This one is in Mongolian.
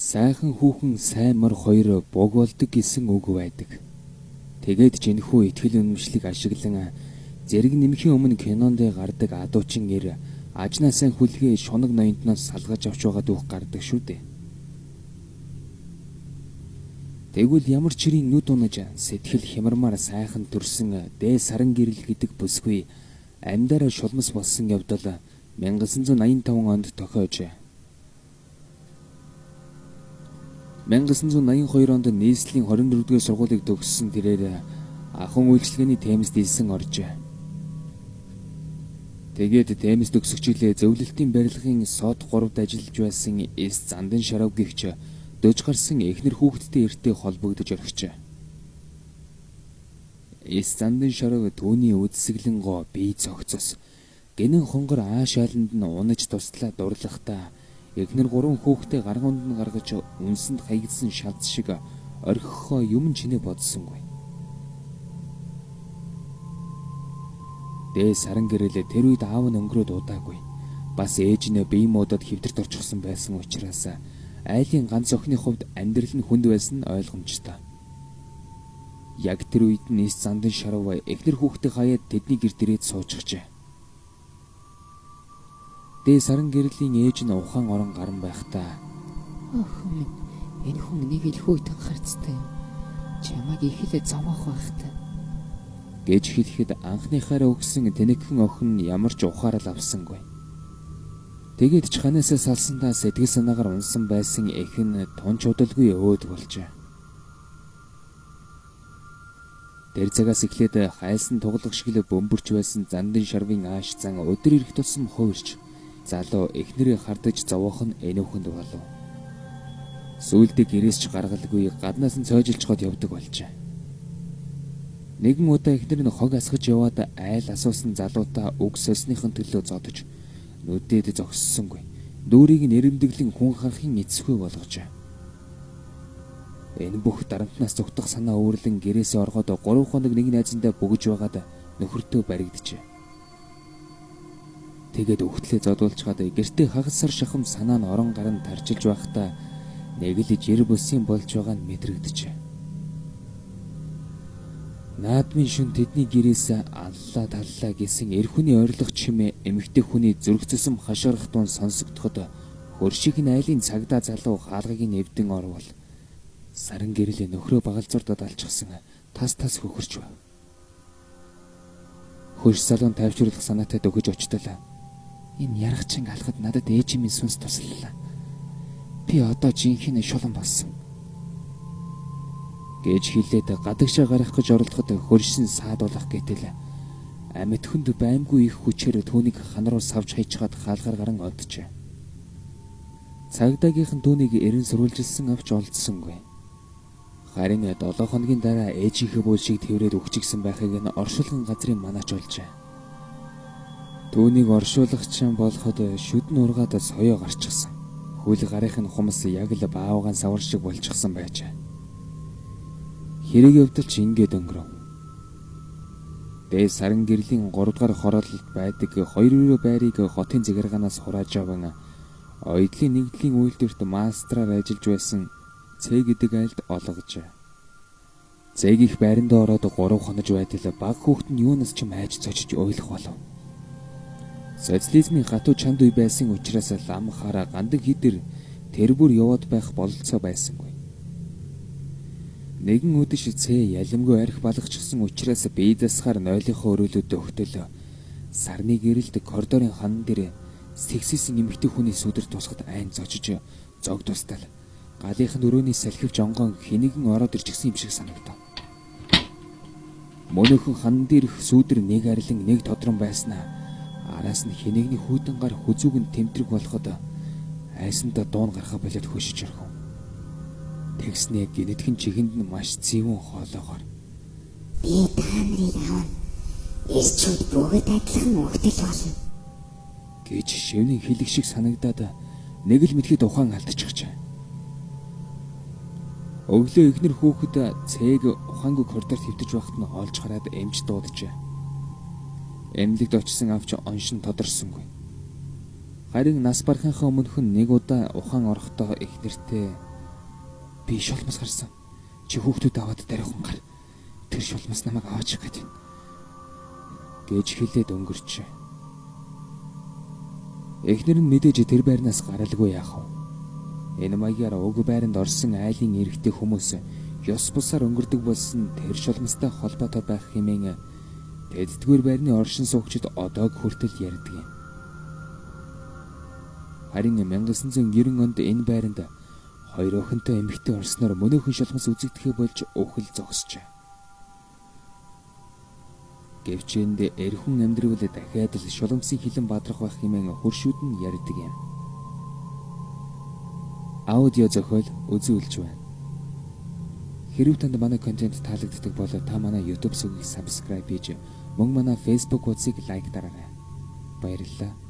Сайхан хүүхэн сайн мөр хоёр буг болдог гэсэн үг байдаг. Тэгээд ч энэхүү итгэл үнэмшлийг ашиглан зэрэг нэмхийн өмнө кинонд гардаг адуучин нэр ажнаа сайн хүлгээ шунаг ноёнтноос салгаж авч байгаа дүүх гардаг шүү дээ. Тэгвэл ямар ч ирийн нүд унаж сэтгэл хямармаар сайхан төрсөн дээ саран гэрэл гэдэг бүсгүй амьдараа шулмас болсон явдал 1985 онд тохиож 1982 онд нийслэлийн 24-р сургуулийг төгссөн тэрээр ахын үйлчлэгээний темэст илсэн оржээ. Тэгээд темэст төгсөгчлээ зөвлөлтийн барилгын сод 3-д ажиллаж байсан эс Зандан Шарав гэгч дөж гарсан эхнэр хүүхэдтэй эртээ холбогдож орхижээ. Эс Зандан Шарав түүний үдсэглэн гоо бие цогцос гинэн хонгор аашааланд нь унаж туслаа дурлахтаа эхнэр 3 хүүхдээ гаргуунд нь гаргаж үнсэнд хаягдсан шалц шиг орхихоо юм чинээ бодсонгүй. Дээ саран гэрэлээ тэр үед аав нь өнгөрөөд удаагүй. Бас ээж нь бие муудад хэвтэрт орчихсон байсан учраас айлын ганц охины хувьд амьдрал нь хүнд байсан нь ойлгомжтой. Яг тэр үед нь эс Зандан Шарав эхнэр хүүхдээ хаяад тэдний гэр дээрээ суучихжээ. Дээ саран гэрлийн ээж нь ухаан орон гарan байхдаа "Охин минь, энэ хүн нэг л хүйтэн харцтай юм. Чамайг ихэлээ зовоох байхтай" гэж хэлэхэд анхныхаараа өгсөн тэнэгхэн охин ямар ч ухаарал авсангүй. Тэгээд ч ханаасаа салсандаа сэтгэл санаагаар унсан байсан эхэн тунч удалгүй өөд болжээ. Тэр цагаас эхлээд хайлсан тугалах шиг л бөмбөрч байсан Зандан Шарвын ааш зан өдөр ирэх тусам хуурч залуу эхнэрээ хардаж зовоох нь энүүхэнд болов. Сүүлдээ гэрээс ч гаргалгүй гаднаас нь цойжилчгоод явдаг болжээ. Нэгэн удаа эхнэр нь хог асгаж яваад айл асуусан залуутаа үг сольсныхын төлөө зодож нүдээд зогссонгүй. Дүүрийг нэрэмдэглэн хүн харахын эцэхүй болгожээ. Энэ бүх дарамтнаас зүгтах санаа өөрлөн гэрээсээ ороход 3 хоног нэг найзандаа бөгж байгаад нөхөртөө баригджээ. Тэгээд өгтлээ зодуулчгаад гэртээ хагасар шахам санаа нь орон гарan тарчилж байхдаа нэг л жир бүсийн болж байгаа нь мэдрэгдэжээ. Наадмын шүн тэдний гэрээс аллаа таллаа гэсэн эр хүний ойрлох чимээ эмэгтэй хүний зүрхцэсэм хашгирах дуун сонсогдоход хөршийн айлын цагдаа залуу хаалгыг нэвдэн орвол саран гэрэл нөхрөө багалзуурдад алчихсан тас хөхөрч байв. Хөрш салуун тайвшруулах санаатай дөгөж очтолоо. "Энэ ярахчин алхад надад ээжийн сүнс туслалаа. Би одоо жинхэнэ шулан болсон" гэж хэлээд гадагшаа гарах гэж оролдоход хөршин саадуулах гэтэл амьд хүнд баймгүй их хүчээр түүнийг хан руу савж хайчгаад хаалгаар гарan оджээ. Цагдаагийнхан түүнийг эрен сурвалжилсан авч олдсонгүй. Харин 7 хоногийн дараа ээжийнхээ бүлшийг тэрврээд өгчихсэн байхыг нь оршуулган газрын манаач олжээ. Түүнийг оршуулагчин болоход шүдэн ургаад соёо гарчихсан. Хөл гарынх нь хумс яг л баавгаан савар шиг болчихсон байжээ. Хэрэг явдал ч ингээд өнгөрөв. Дээ саран гэрлийн 3 дугаар хороололд байдаг 2 байрыг хотын захиргаанаас хурааж аван ойдлын нэгдлийн үйлдвэрт мастраар ажиллаж байсан Цэ гэдэг айлд олгожээ. Цэг их байранд ороод 3 хонож байтал баг хүүхэд нь юунаас ч айж цочиж уйлах болов. Социализмын хатуу чанд үе байсан учраас лам хараа гандан хідэр тэр бүр яваад байх бололцоо байсангүй. Нэгэн өдөш Цэ ялимгүй арх балгачихсан учраас бие засахаар нойлынхоо өрөөлөд өгтөлөө. Сарны гэрэлд коридорын хан дээр сэгсэсэн эмэгтэй хүний сүдэр тусахад айн зочиж зог тустал. Галынхын өрөөний салхивч онгон хинэгэн ороод ирчихсэн юм шиг санагдав. Мөнөөхөн хан дээрх сүдэр нэг арилан нэг тодрон байснаа араас нь хинэгний хүйтэн гар хүзүүг нь тэмдрэг болоход айсандаа дуун гарахаа болоод хөшиж орхив. Тэгснээ гинэтхэн чихэнд нь маш цэвүүн хоолоогоор "Би та нарыг аавна. Ирчүүд бүгд адилхан өгтөл болно" гэж шивнэн хэлэх шиг санагдаад нэг л мэдхэд ухаан алдчихжээ. Өглөө эхнэр хүүхэд Цэг ухаангүй коридорт хэвтэж байхад нь олж хараад эмч дууджээ. Эмнэлэгт очисон авч оншин тодорсонгүй. Харин нас барахынхаа өмнөх нь нэг удаа ухаан орохдоо эхнэртэй Би шулмас гарсан. Чи хүүхдүүд аваад дариухан гар. Тэр шулмас намайг аваачих гээд байна. Гэж хэлээд өнгөрчээ. Эхнэр нь мэдээж тэр байрнаас гаралгүй яах вэ? Энэ маягаар уг байранд орсон айлын эрэгтэй хүмүүс ёс бусаар өнгөрдөг болсон тэр шулмастай холбоотой байх хэмээн тэддгээр байрны оршин суугчид одоог хүртэл ярьдаг юм. Харин 1990 онд энэ байранд хоёр охинтой эмэгтэй орсноор мөнөөхөн шулмас үзэгдэхээ болж өхөл зогсжээ. Гэвч энд эрхэн амьдрал дахиад л шулмсын хилэн бадрах байх хэмээн хуршүүд нь ярьдаг юм. Аудио зохиол үзүүлж байна. Хэрв танд манай контент таалагддаг бол та манай YouTube сүгийг subscribe хийж мөн манай Facebook хуудсыг лайк дараарай. Баярлалаа.